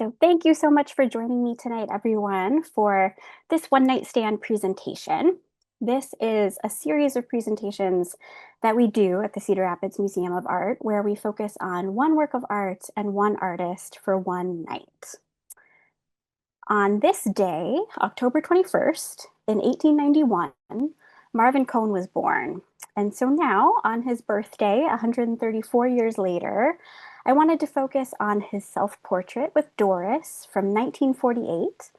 So thank you so much for joining me tonight, everyone, for this one night stand presentation. This is a series of presentations that we do at the Cedar Rapids Museum of Art, where we focus on one work of art and one artist for one night. On this day, October 21st, in 1891, Marvin Cohn was born. And so now, on his birthday, 134 years later, I wanted to focus on his self-portrait with Doris from 1948,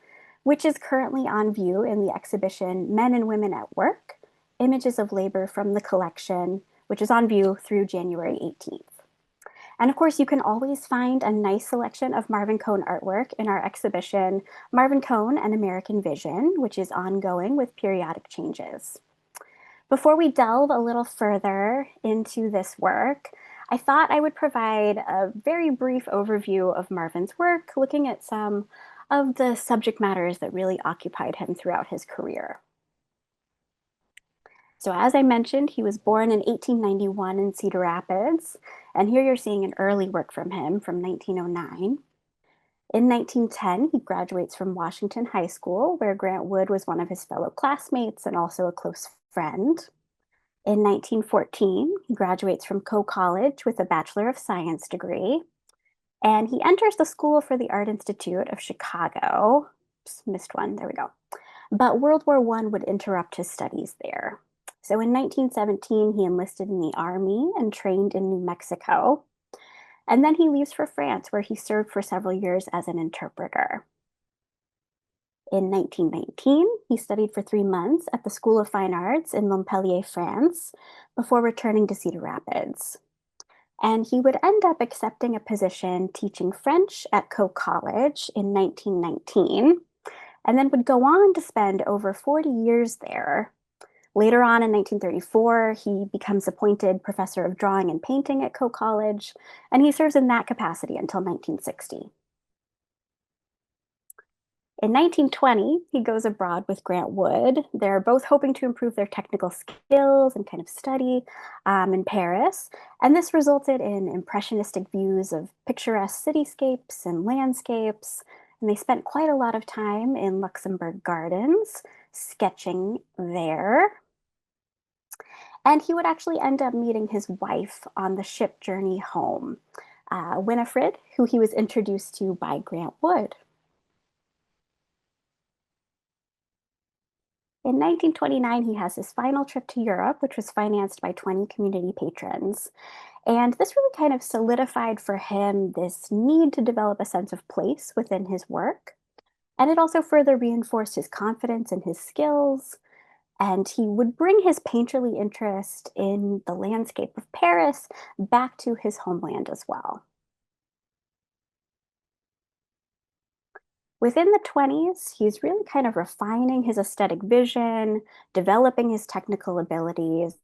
which is currently on view in the exhibition Men and Women at Work, Images of Labor from the Collection, which is on view through January 18th. And of course, you can always find a nice selection of Marvin Cohn artwork in our exhibition, Marvin Cohn, An American Vision, which is ongoing with periodic changes. Before we delve a little further into this work, I thought I would provide a very brief overview of Marvin's work, looking at some of the subject matters that really occupied him throughout his career. So as I mentioned, he was born in 1891 in Cedar Rapids, and here you're seeing an early work from him from 1909. In 1910, he graduates from Washington High School, where Grant Wood was one of his fellow classmates and also a close friend. In 1914, he graduates from Coe College with a Bachelor of Science degree, and he enters the School for the Art Institute of Chicago. Oops, missed one, there we go. But World War I would interrupt his studies there. So in 1917, he enlisted in the Army and trained in New Mexico. And then he leaves for France, where he served for several years as an interpreter. In 1919, he studied for 3 months at the School of Fine Arts in Montpellier, France, before returning to Cedar Rapids. And he would end up accepting a position teaching French at Coe College in 1919, and then would go on to spend over 40 years there. Later on in 1934, he becomes appointed professor of drawing and painting at Coe College, and he serves in that capacity until 1960. In 1920, he goes abroad with Grant Wood. They're both hoping to improve their technical skills and kind of study in Paris. And this resulted in impressionistic views of picturesque cityscapes and landscapes. And they spent quite a lot of time in Luxembourg Gardens, sketching there. And he would actually end up meeting his wife on the ship journey home, Winifred, who he was introduced to by Grant Wood. In 1929, he has his final trip to Europe, which was financed by 20 community patrons. And this really kind of solidified for him this need to develop a sense of place within his work. And it also further reinforced his confidence in his skills. And he would bring his painterly interest in the landscape of Paris back to his homeland as well. Within the 20s, he's really kind of refining his aesthetic vision, developing his technical abilities,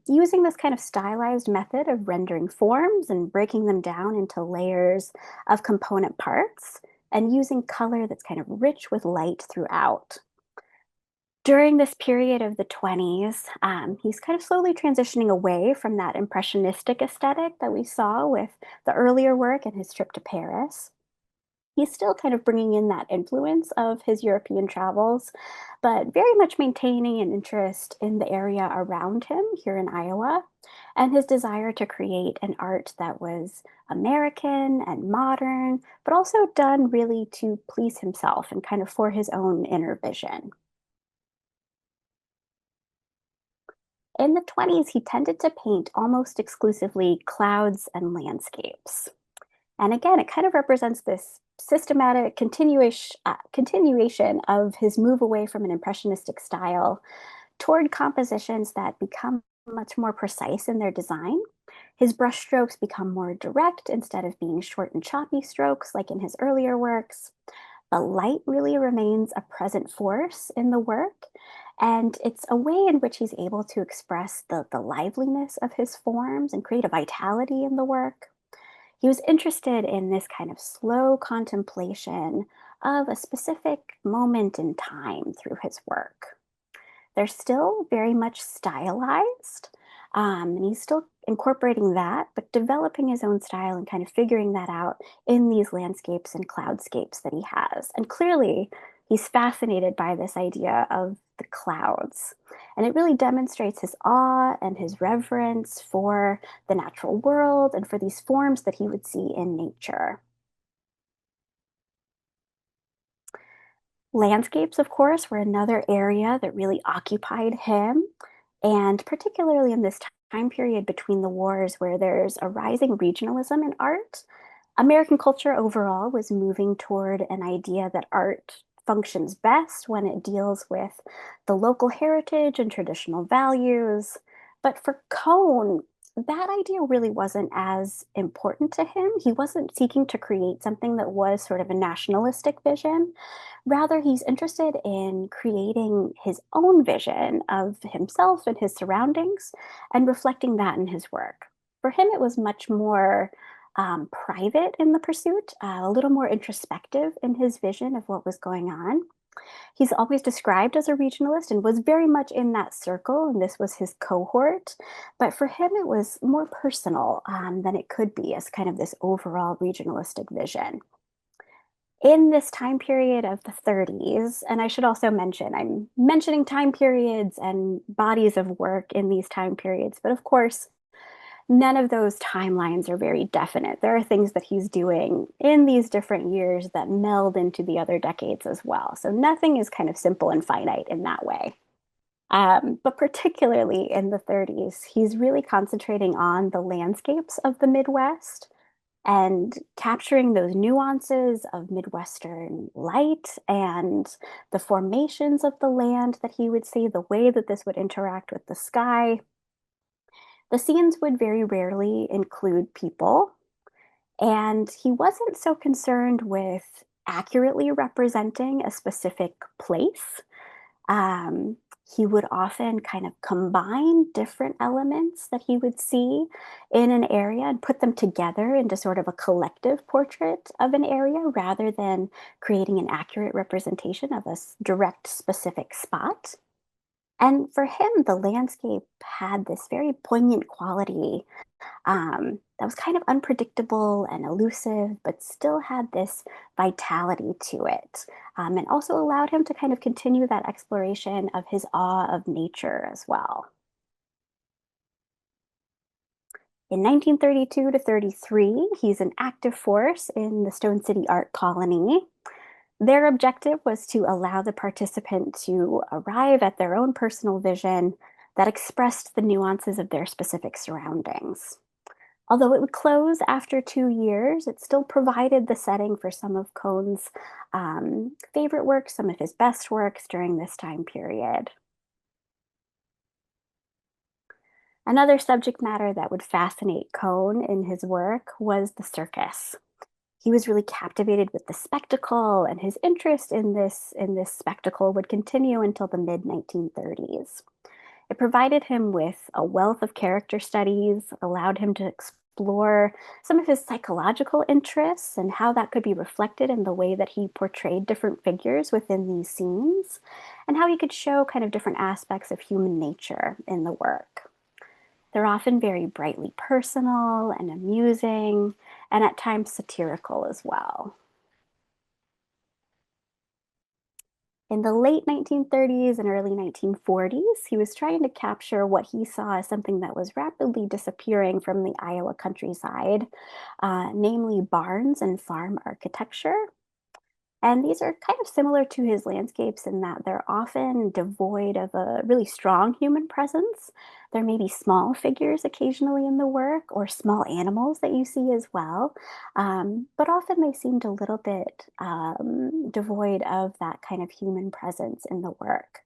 using this kind of stylized method of rendering forms and breaking them down into layers of component parts, and using color that's kind of rich with light throughout. During this period of the 20s, he's kind of slowly transitioning away from that impressionistic aesthetic that we saw with the earlier work and his trip to Paris. He's still kind of bringing in that influence of his European travels, but very much maintaining an interest in the area around him here in Iowa, and his desire to create an art that was American and modern, but also done really to please himself and kind of for his own inner vision. In the 20s, he tended to paint almost exclusively clouds and landscapes. And again, it kind of represents this systematic continuation of his move away from an impressionistic style toward compositions that become much more precise in their design. His brushstrokes become more direct instead of being short and choppy strokes like in his earlier works. The light really remains a present force in the work, and it's a way in which he's able to express the liveliness of his forms and create a vitality in the work. He was interested in this kind of slow contemplation of a specific moment in time through his work. They're still very much stylized, and he's still incorporating that, but developing his own style and kind of figuring that out in these landscapes and cloudscapes that he has. And clearly, he's fascinated by this idea of the clouds. And it really demonstrates his awe and his reverence for the natural world and for these forms that he would see in nature. Landscapes, of course, were another area that really occupied him, and particularly in this time period between the wars where there's a rising regionalism in art. American culture overall was moving toward an idea that art functions best when it deals with the local heritage and traditional values. But for Cohn, that idea really wasn't as important to him. He wasn't seeking to create something that was sort of a nationalistic vision. Rather, he's interested in creating his own vision of himself and his surroundings and reflecting that in his work. For him, it was much more private in the pursuit, a little more introspective in his vision of what was going on. He's always described as a regionalist and was very much in that circle, and this was his cohort. But for him, it was more personal than it could be as kind of this overall regionalistic vision. In this time period of the 30s, and I should also mention, I'm mentioning time periods and bodies of work in these time periods, but of course, none of those timelines are very definite. There are things that he's doing in these different years that meld into the other decades as well. So nothing is kind of simple and finite in that way. But particularly in the 30s, he's really concentrating on the landscapes of the Midwest and capturing those nuances of Midwestern light and the formations of the land that he would see, the way that this would interact with the sky. The scenes would very rarely include people, and he wasn't so concerned with accurately representing a specific place. Um, he would often kind of combine different elements that he would see in an area and put them together into sort of a collective portrait of an area rather than creating an accurate representation of a direct specific spot. And for him, the landscape had this very poignant quality that was kind of unpredictable and elusive, but still had this vitality to it. And also allowed him to kind of continue that exploration of his awe of nature as well. In 1932 to 33, he's an active force in the Stone City Art Colony. Their objective was to allow the participant to arrive at their own personal vision that expressed the nuances of their specific surroundings. Although it would close after 2 years, it still provided the setting for some of Cohn's favorite works, some of his best works during this time period. Another subject matter that would fascinate Cohn in his work was the circus. He was really captivated with the spectacle, and his interest in this spectacle would continue until the mid 1930s. It provided him with a wealth of character studies, allowed him to explore some of his psychological interests and how that could be reflected in the way that he portrayed different figures within these scenes, and how he could show kind of different aspects of human nature in the work. They're often very brightly personal and amusing, and at times satirical as well. In the late 1930s and early 1940s, he was trying to capture what he saw as something that was rapidly disappearing from the Iowa countryside, namely barns and farm architecture. And these are kind of similar to his landscapes in that they're often devoid of a really strong human presence. There may be small figures occasionally in the work or small animals that you see as well, but often they seemed a little bit devoid of that kind of human presence in the work.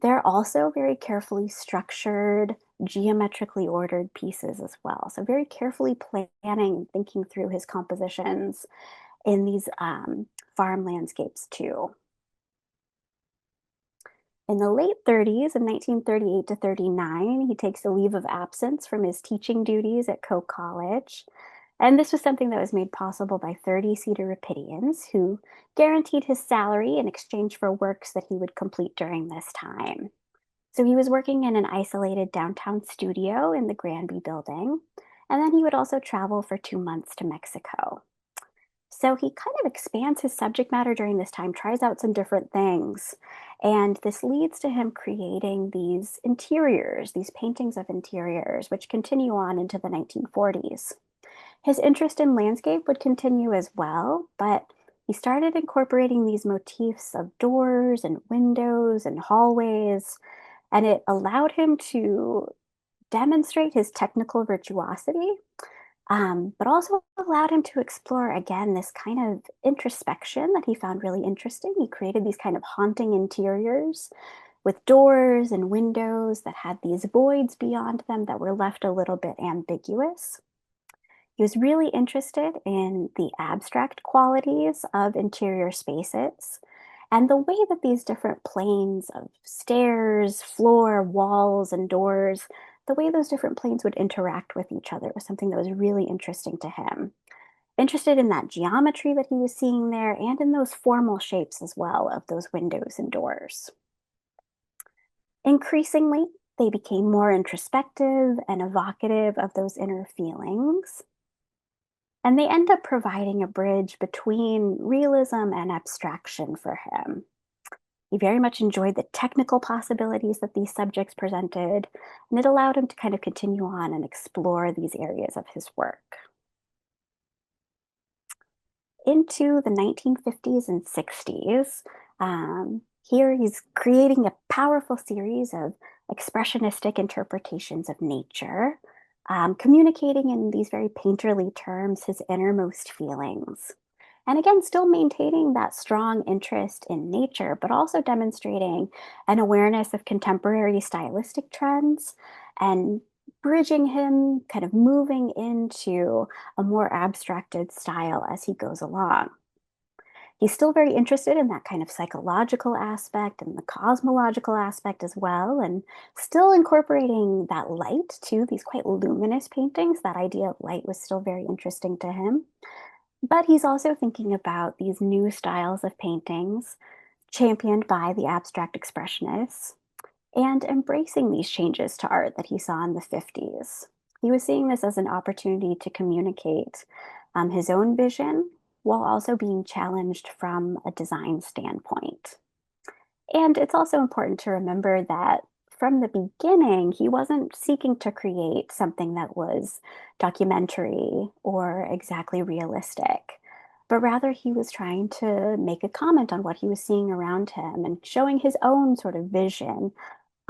They're also very carefully structured, geometrically ordered pieces as well. So, very carefully planning and thinking through his compositions in these farm landscapes too. In the late 30s, in 1938 to 39, he takes a leave of absence from his teaching duties at Coe College. And this was something that was made possible by 30 Cedar Rapidians who guaranteed his salary in exchange for works that he would complete during this time. So he was working in an isolated downtown studio in the Granby building, and then he would also travel for 2 months to Mexico. So he kind of expands his subject matter during this time, tries out some different things. And this leads to him creating these interiors, these paintings of interiors, which continue on into the 1940s. His interest in landscape would continue as well, but he started incorporating these motifs of doors and windows and hallways, and it allowed him to demonstrate his technical virtuosity, but also allowed him to explore again this kind of introspection that he found really interesting. He created these kind of haunting interiors with doors and windows that had these voids beyond them that were left a little bit ambiguous. He was really interested in the abstract qualities of interior spaces and the way that these different planes of stairs, floor, walls, and doors, the way those different planes would interact with each other was something that was really interesting to him. Interested in that geometry that he was seeing there and in those formal shapes as well of those windows and doors. Increasingly, they became more introspective and evocative of those inner feelings. And they end up providing a bridge between realism and abstraction for him. He very much enjoyed the technical possibilities that these subjects presented, and it allowed him to kind of continue on and explore these areas of his work. Into the 1950s and 60s, here he's creating a powerful series of expressionistic interpretations of nature, communicating in these very painterly terms his innermost feelings. And again, still maintaining that strong interest in nature, but also demonstrating an awareness of contemporary stylistic trends and bridging him, kind of moving into a more abstracted style as he goes along. He's still very interested in that kind of psychological aspect and the cosmological aspect as well, and still incorporating that light to these quite luminous paintings. That idea of light was still very interesting to him. But he's also thinking about these new styles of paintings championed by the abstract expressionists and embracing these changes to art that he saw in the 50s. He was seeing this as an opportunity to communicate his own vision while also being challenged from a design standpoint. And it's also important to remember that from the beginning, he wasn't seeking to create something that was documentary or exactly realistic, but rather he was trying to make a comment on what he was seeing around him and showing his own sort of vision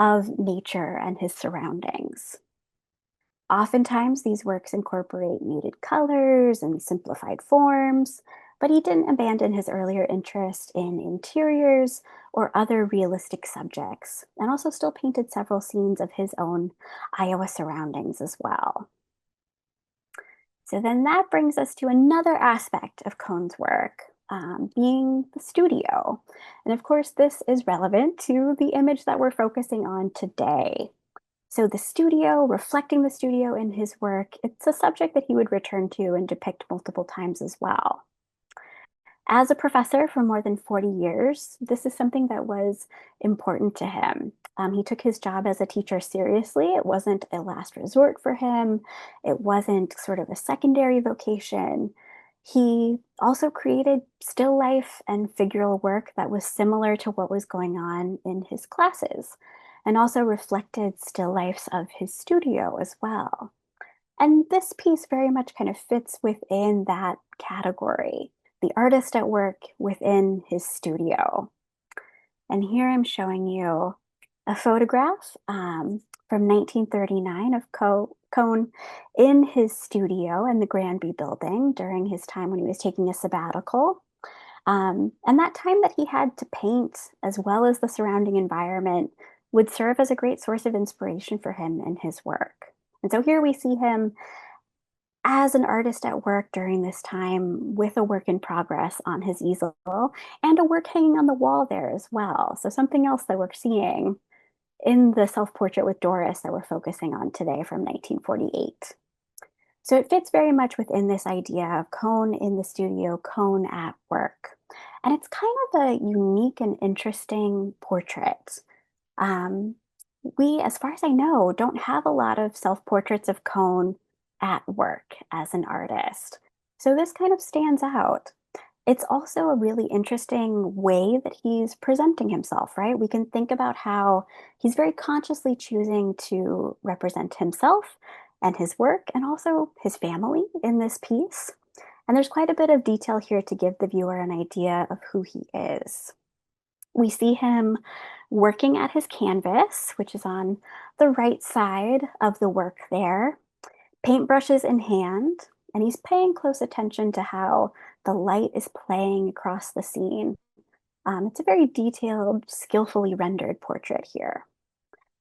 of nature and his surroundings. Oftentimes, these works incorporate muted colors and simplified forms, but he didn't abandon his earlier interest in interiors or other realistic subjects, and also still painted several scenes of his own Iowa surroundings as well. So then that brings us to another aspect of Cohn's work, being the studio. And of course, this is relevant to the image that we're focusing on today. So the studio, reflecting the studio in his work, it's a subject that he would return to and depict multiple times as well. As a professor for more than 40 years, this is something that was important to him. He took his job as a teacher seriously. It wasn't a last resort for him. It wasn't sort of a secondary vocation. He also created still life and figural work that was similar to what was going on in his classes, and also reflected still lifes of his studio as well. And this piece very much kind of fits within that category, the artist at work within his studio. And here I'm showing you a photograph from 1939 of Cohn in his studio in the Granby building during his time when he was taking a sabbatical. And that time that he had to paint, as well as the surrounding environment, would serve as a great source of inspiration for him in his work. And so here we see him as an artist at work during this time with a work in progress on his easel and a work hanging on the wall there as well. So something else that we're seeing in the self-portrait with Doris that we're focusing on today from 1948. So it fits very much within this idea of Cohn in the studio, Cohn at work. And it's kind of a unique and interesting portrait. Um, We, as far as I know, don't have a lot of self-portraits of Cohn at work as an artist. So this kind of stands out. It's also a really interesting way that he's presenting himself, right? We can think about how he's very consciously choosing to represent himself and his work and also his family in this piece. And there's quite a bit of detail here to give the viewer an idea of who he is. We see him working at his canvas, which is on the right side of the work there, paintbrushes in hand, and he's paying close attention to how the light is playing across the scene. It's a very detailed, skillfully rendered portrait here.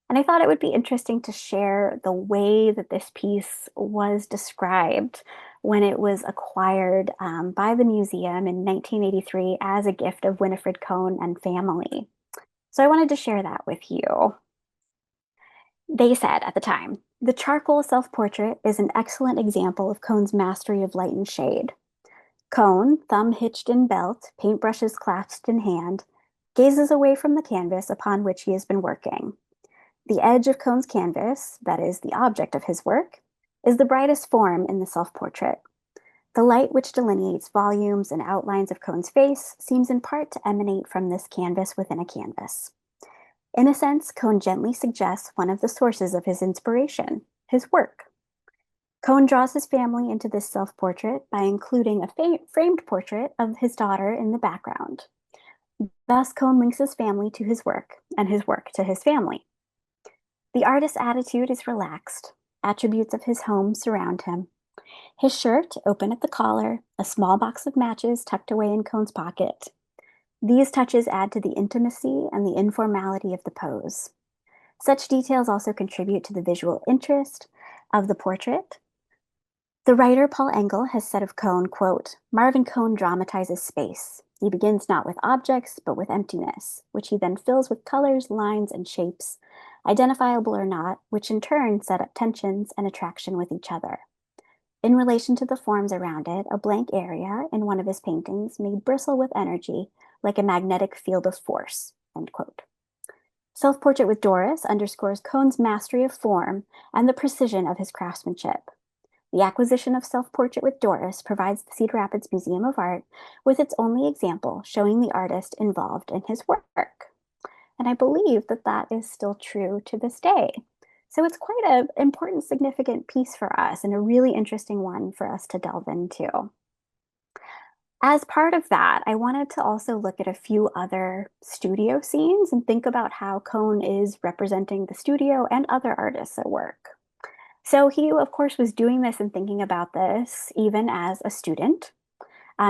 And I thought it would be interesting to share the way that this piece was described when it was acquired by the museum in 1983 as a gift of Winifred Cohn and family. So I wanted to share that with you. They said at the time, the charcoal self-portrait is an excellent example of Cohn's mastery of light and shade. Cohn, thumb hitched in belt, paintbrushes clasped in hand, gazes away from the canvas upon which he has been working. The edge of Cohn's canvas, that is, the object of his work, is the brightest form in the self-portrait. The light which delineates volumes and outlines of Cohn's face seems in part to emanate from this canvas within a canvas. In a sense, Cohn gently suggests one of the sources of his inspiration, his work. Cohn draws his family into this self-portrait by including a framed portrait of his daughter in the background. Thus, Cohn links his family to his work, and his work to his family. The artist's attitude is relaxed. Attributes of his home surround him. His shirt, open at the collar, a small box of matches tucked away in Cohn's pocket. These touches add to the intimacy and the informality of the pose. Such details also contribute to the visual interest of the portrait. The writer Paul Engel has said of Cohn, quote, Marvin Cohn dramatizes space. He begins not with objects, but with emptiness, which he then fills with colors, lines, and shapes, identifiable or not, which in turn set up tensions and attraction with each other. In relation to the forms around it, a blank area in one of his paintings may bristle with energy like a magnetic field of force, end quote. Self-Portrait with Doris underscores Cohn's mastery of form and the precision of his craftsmanship. The acquisition of Self-Portrait with Doris provides the Cedar Rapids Museum of Art with its only example showing the artist involved in his work. And I believe that that is still true to this day. So it's quite an important, significant piece for us and a really interesting one for us to delve into. As part of that, I wanted to also look at a few other studio scenes and think about how Cohn is representing the studio and other artists at work. So he, of course, was doing this and thinking about this even as a student.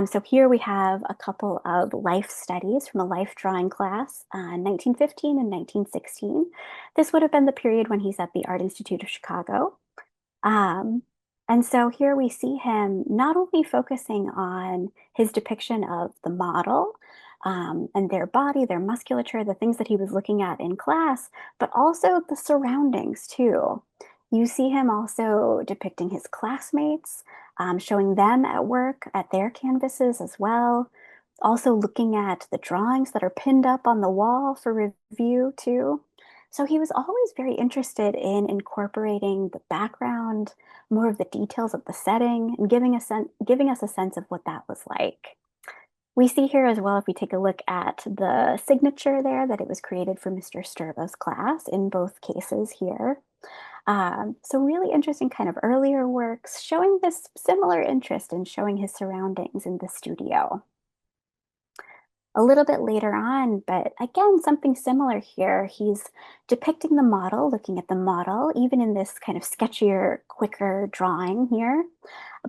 So here we have a couple of life studies from a life drawing class, 1915 and 1916. This would have been the period when he's at the Art Institute of Chicago. Um, and so here we see him not only focusing on his depiction of the model and their body, their musculature, the things that he was looking at in class, but also the surroundings too. You see him also depicting his classmates, showing them at work at their canvases as well. Also looking at the drawings that are pinned up on the wall for review too. So he was always very interested in incorporating the background, more of the details of the setting, and giving us a sense of what that was like. We see here as well, if we take a look at the signature there, that it was created for Mr. Sturba's class in both cases here. So really interesting kind of earlier works showing this similar interest in showing his surroundings in the studio. A little bit later on, but again, something similar here. He's depicting the model, looking at the model, even in this kind of sketchier, quicker drawing here.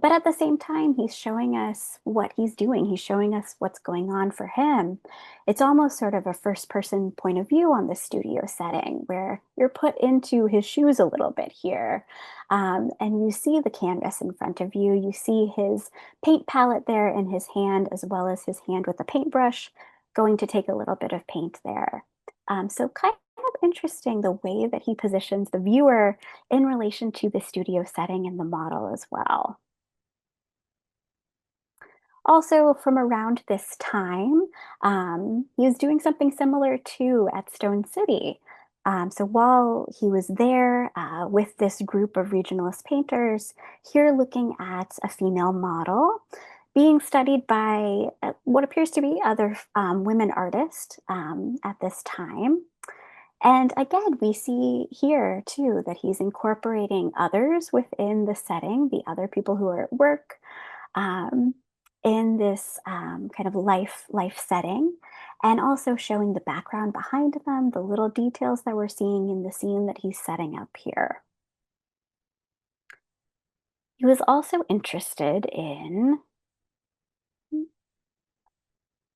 But at the same time, he's showing us what he's doing. He's showing us what's going on for him. It's almost sort of a first-person point of view on the studio setting where you're put into his shoes a little bit here. And you see the canvas in front of you. You see his paint palette there in his hand, as well as his hand with a paintbrush going to take a little bit of paint there. So kind of interesting the way that he positions the viewer in relation to the studio setting and the model as well. Also, from around this time, he was doing something similar too at Stone City. So while he was there with this group of regionalist painters, here looking at a female model being studied by what appears to be other women artists at this time. And again, we see here too that he's incorporating others within the setting, the other people who are at work, um, in this kind of life setting, and also showing the background behind them, the little details that we're seeing in the scene that he's setting up here. He was also interested in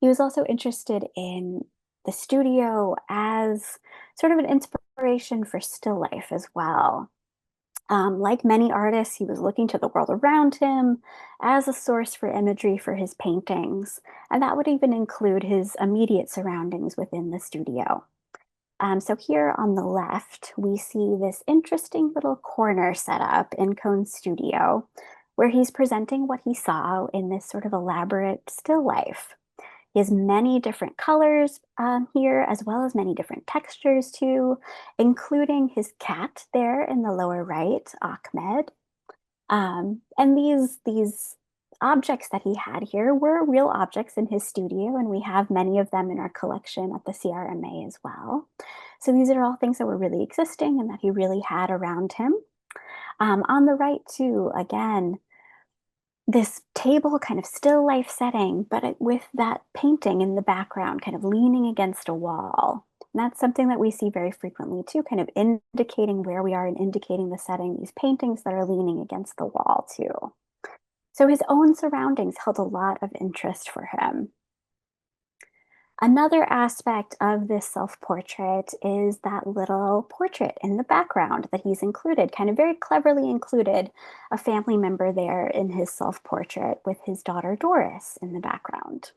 he was also interested in the studio as sort of an inspiration for still life as well. Like many artists, he was looking to the world around him as a source for imagery for his paintings, and that would even include his immediate surroundings within the studio. So here on the left, we see this interesting little corner set up in Cohn's studio, where he's presenting what he saw in this sort of elaborate still life. He has many different colors here, as well as many different textures too, including his cat there in the lower right, Ahmed. And these objects that he had here were real objects in his studio, and we have many of them in our collection at the CRMA as well. So these are all things that were really existing and that he really had around him. On the right too, again, this table kind of still life setting, but with that painting in the background, kind of leaning against a wall. And that's something that we see very frequently too, kind of indicating where we are and indicating the setting, these paintings that are leaning against the wall too. So his own surroundings held a lot of interest for him. Another aspect of this self portrait is that little portrait in the background that he's included, kind of very cleverly included a family member there in his self portrait with his daughter Doris in the background.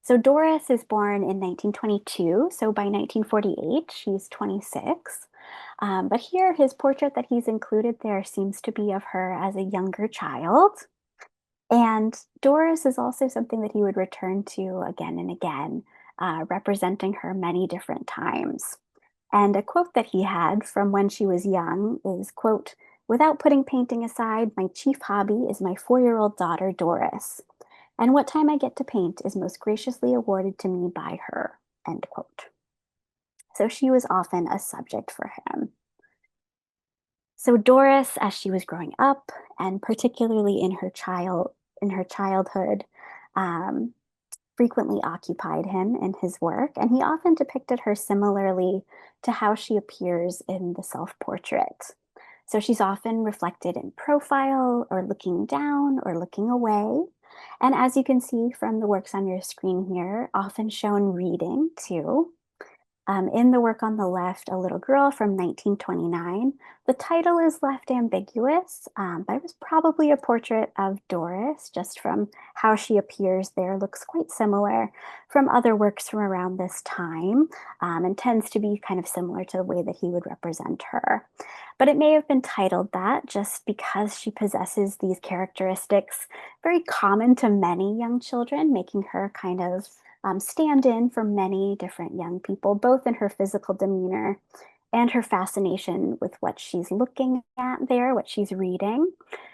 So Doris is born in 1922, so by 1948, she's 26. But here, his portrait that he's included there seems to be of her as a younger child. And Doris is also something that he would return to again and again, representing her many different times. And a quote that he had from when she was young is, quote, "Without putting painting aside, my chief hobby is my 4-year-old daughter, Doris. And what time I get to paint is most graciously awarded to me by her," end quote. So she was often a subject for him. So Doris, as she was growing up, and particularly in her childhood, um, frequently occupied him in his work, and he often depicted her similarly to how she appears in the self-portrait. So she's often reflected in profile, or looking down, or looking away. And as you can see from the works on your screen here, often shown reading too. In the work on the left, A Little Girl from 1929, the title is left ambiguous, but it was probably a portrait of Doris, just from how she appears there, looks quite similar from other works from around this time, and tends to be kind of similar to the way that he would represent her. But it may have been titled that just because she possesses these characteristics very common to many young children, making her kind of stand in for many different young people, both in her physical demeanor and her fascination with what she's looking at there, what she's reading.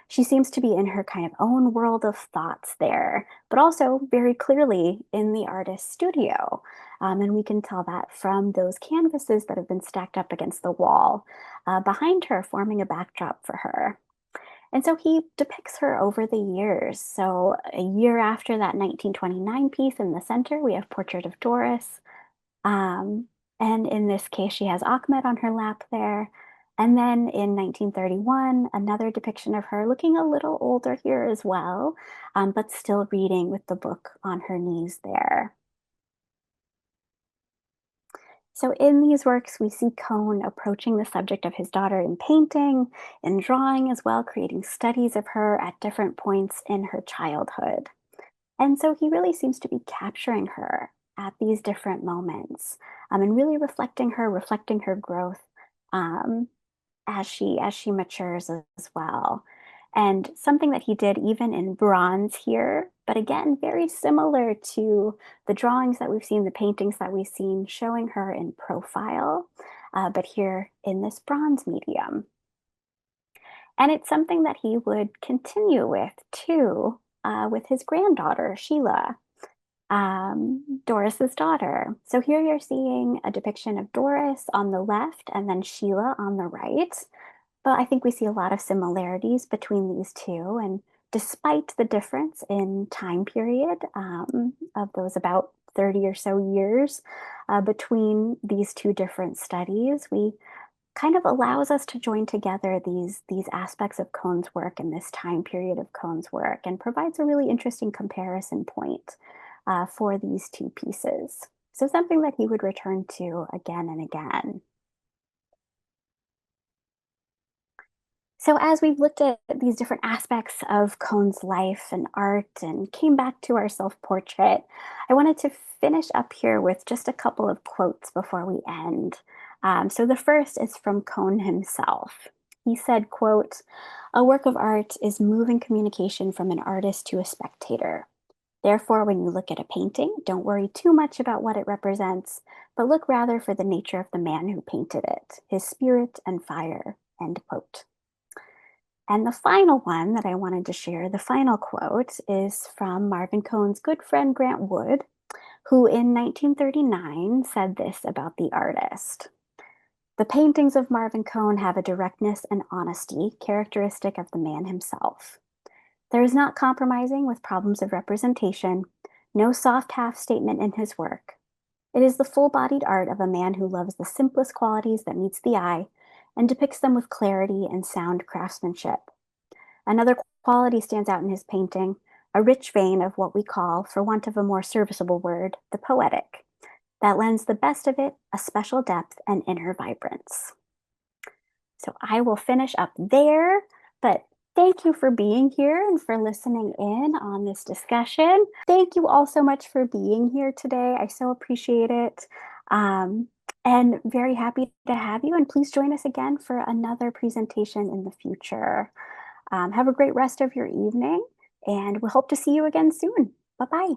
She seems to be in her kind of own world of thoughts there, but also very clearly in the artist's studio. And we can tell that from those canvases that have been stacked up against the wall behind her, forming a backdrop for her. And so he depicts her over the years. So a year after that 1929 piece in the center, we have Portrait of Doris. Um, and in this case, she has Ahmed on her lap there. And then in 1931, another depiction of her looking a little older here as well, but still reading with the book on her knees there. So in these works, we see Cohn approaching the subject of his daughter in painting, in drawing as well, creating studies of her at different points in her childhood. And so he really seems to be capturing her at these different moments, and really reflecting her growth, um, as she matures as well. And something that he did even in bronze here, but again, very similar to the drawings that we've seen, the paintings that we've seen, showing her in profile. but here in this bronze medium. And it's something that he would continue with too, with his granddaughter, Sheila, Doris's daughter. So here you're seeing a depiction of Doris on the left and then Sheila on the right. But I think we see a lot of similarities between these two. And despite the difference in time period of those about 30 or so years between these two different studies, we kind of allows us to join together these aspects of Cohn's work and this time period of Cohn's work and provides a really interesting comparison point for these two pieces. So something that he would return to again and again. So, as we've looked at these different aspects of Cohn's life and art and came back to our self portrait, I wanted to finish up here with just a couple of quotes before we end. So, the first is from Cohn himself. He said, quote, "A work of art is moving communication from an artist to a spectator. Therefore, when you look at a painting, don't worry too much about what it represents, but look rather for the nature of the man who painted it, his spirit and fire." End quote. And the final one that I wanted to share, the final quote, is from Marvin Cohn's good friend Grant Wood, who in 1939 said this about the artist. "The paintings of Marvin Cohn have a directness and honesty characteristic of the man himself. There is not compromising with problems of representation, no soft half statement in his work. It is the full bodied art of a man who loves the simplest qualities that meets the eye and depicts them with clarity and sound craftsmanship. Another quality stands out in his painting, a rich vein of what we call, for want of a more serviceable word, the poetic, that lends the best of it a special depth and inner vibrance." So I will finish up there, but thank you for being here and for listening in on this discussion. Thank you all so much for being here today. I so appreciate it. Um, and very happy to have you. And please join us again for another presentation in the future. Have a great rest of your evening, and we hope to see you again soon. Bye bye.